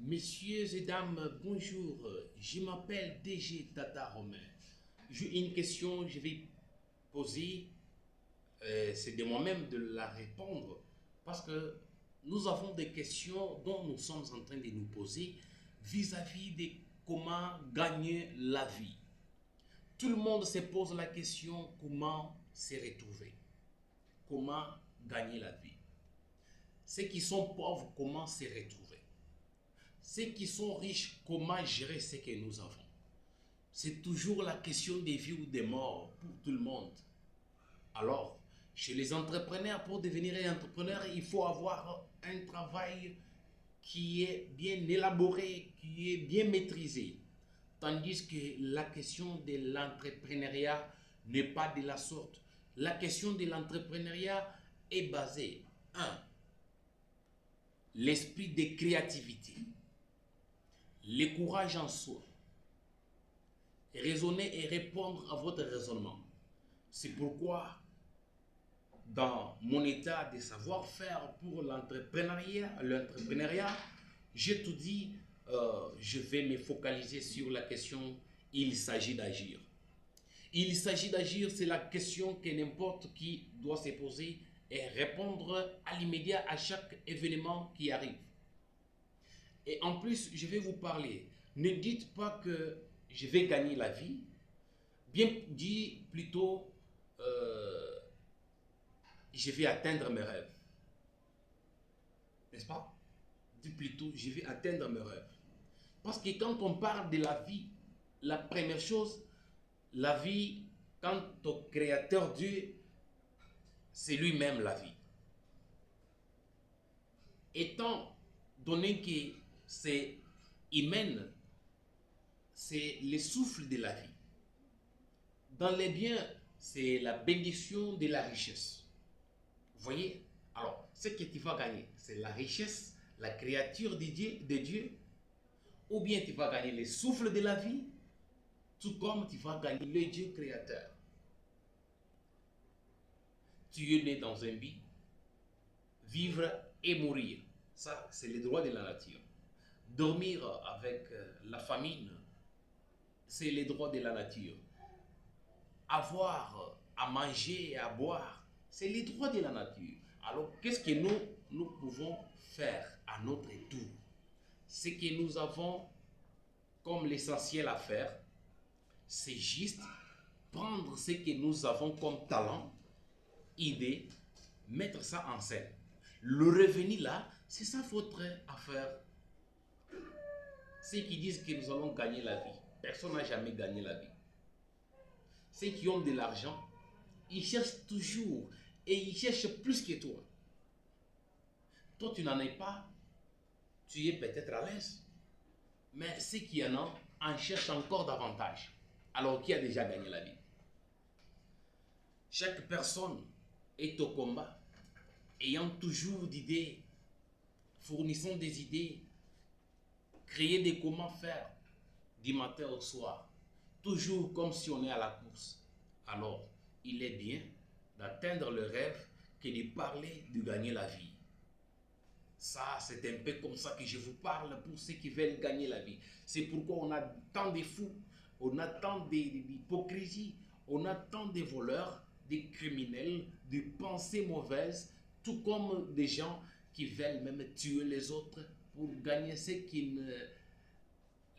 Messieurs et dames, bonjour. Je m'appelle DG Tata Romain. J'ai une question, que je vais poser. C'est de moi-même de la répondre parce que nous avons des questions dont nous sommes en train de nous poser vis-à-vis de comment gagner la vie. Tout le monde se pose la question comment se retrouver, comment gagner la vie. Ceux qui sont pauvres, comment se retrouver. Ceux qui sont riches, comment gérer ce que nous avons. C'est toujours la question des vies ou des morts pour tout le monde. Alors, chez les entrepreneurs, pour devenir un entrepreneur, il faut avoir un travail qui est bien élaboré, qui est bien maîtrisé. Tandis que la question de l'entrepreneuriat n'est pas de la sorte. La question de l'entrepreneuriat est basée, un, l'esprit de créativité, le courage en soi, raisonner et répondre à votre raisonnement. C'est pourquoi, dans mon état de savoir-faire pour l'entrepreneuriat, je te dis, je vais me focaliser sur la question il s'agit d'agir. Il s'agit d'agir, c'est la question que n'importe qui doit se poser et répondre à l'immédiat à chaque événement qui arrive. Et en plus, je vais vous parler. Ne dites pas que je vais gagner la vie. Bien dit plutôt, je vais atteindre mes rêves. N'est-ce pas? Dites plutôt, je vais atteindre mes rêves. Parce que quand on parle de la vie, la première chose, la vie, quand au Créateur Dieu, c'est lui-même la vie. Étant donné que c'est humaine, c'est le souffle de la vie. Dans les biens, c'est la bénédiction de la richesse. Vous voyez? Alors, ce que tu vas gagner, c'est la richesse, la créature de Dieu, ou bien tu vas gagner le souffle de la vie, tout comme tu vas gagner le Dieu créateur. Tu es né dans un but, vivre et mourir. Ça, c'est le droit de la nature. Dormir avec la famine, c'est les droits de la nature. Avoir à manger et à boire, c'est les droits de la nature. Alors, qu'est-ce que nous pouvons faire à notre tour? Ce que nous avons comme l'essentiel à faire, c'est juste prendre ce que nous avons comme talent, idée, mettre ça en scène. Le revenu là, c'est ça votre affaire. Ceux qui disent que nous allons gagner la vie, personne n'a jamais gagné la vie. Ceux qui ont de l'argent, ils cherchent toujours et ils cherchent plus que toi. Toi, tu n'en es pas, tu es peut-être à l'aise, mais ceux qui en ont en cherchent encore davantage. Alors, qui a déjà gagné la vie? Chaque personne est au combat, ayant toujours d'idées, fournissant des idées, créer des comment faire du matin au soir, toujours comme si on est à la course. Alors, il est bien d'atteindre le rêve que de parler de gagner la vie. Ça, c'est un peu comme ça que je vous parle pour ceux qui veulent gagner la vie. C'est pourquoi on a tant de fous, on a tant d'hypocrisie, on a tant de voleurs, des criminels, de pensées mauvaises, tout comme des gens qui veulent même tuer les autres pour gagner ce qui ne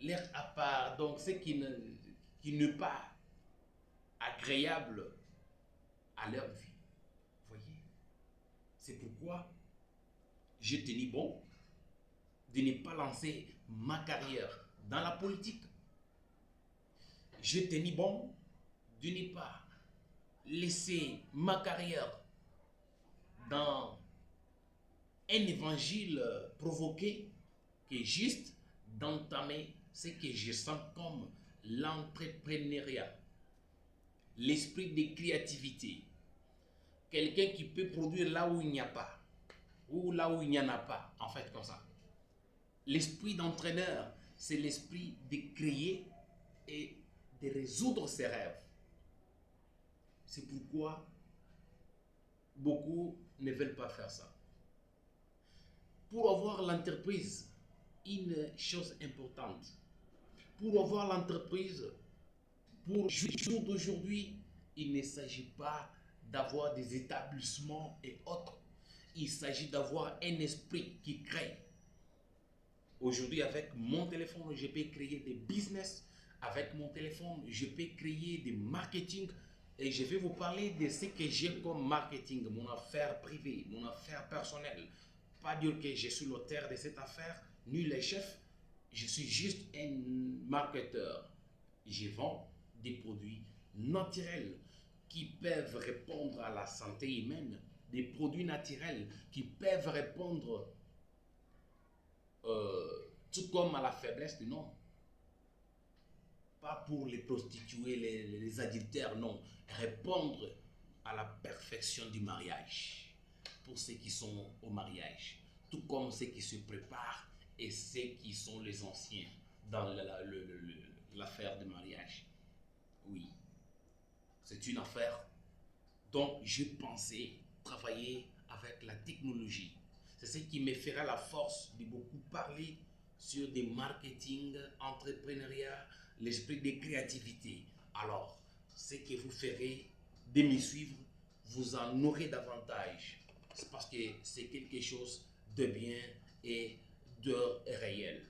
leur appartient, donc ce qui n'est pas agréable à leur vie. Vous voyez? C'est pourquoi j'ai tenu bon de ne pas lancer ma carrière dans la politique. J'ai tenu bon de ne pas laisser ma carrière dans un évangile provoqué, que juste d'entamer ce que je sens comme l'entrepreneuriat, l'esprit de créativité, quelqu'un qui peut produire là où il n'y a pas, ou là où il n'y en a pas, en fait, comme ça. L'esprit d'entraîneur, c'est l'esprit de créer et de résoudre ses rêves. C'est pourquoi beaucoup ne veulent pas faire ça. Pour avoir l'entreprise, une chose importante. Pour avoir l'entreprise, pour le jour d'aujourd'hui, il ne s'agit pas d'avoir des établissements et autres. Il s'agit d'avoir un esprit qui crée. Aujourd'hui, avec mon téléphone, je peux créer des business. Avec mon téléphone, je peux créer des marketing. Et je vais vous parler de ce que j'ai comme marketing, mon affaire privée, mon affaire personnelle. Pas dire que je suis l'auteur de cette affaire, ni le chef. Je suis juste un marketeur. Je vends des produits naturels qui peuvent répondre à la santé humaine, des produits naturels qui peuvent répondre tout comme à la faiblesse du nom. Pas pour les prostituées, les adultères, non. Répondre à la perfection du mariage. Pour ceux qui sont au mariage. Tout comme ceux qui se préparent et ceux qui sont les anciens dans l'affaire de mariage. Oui, c'est une affaire dont je pensais travailler avec la technologie. C'est ce qui me fera la force de beaucoup parler sur des marketing, entrepreneuriat, l'esprit de créativité. Alors, ce que vous ferez de me suivre, vous en aurez davantage. C'est parce que c'est quelque chose de bien et de réel.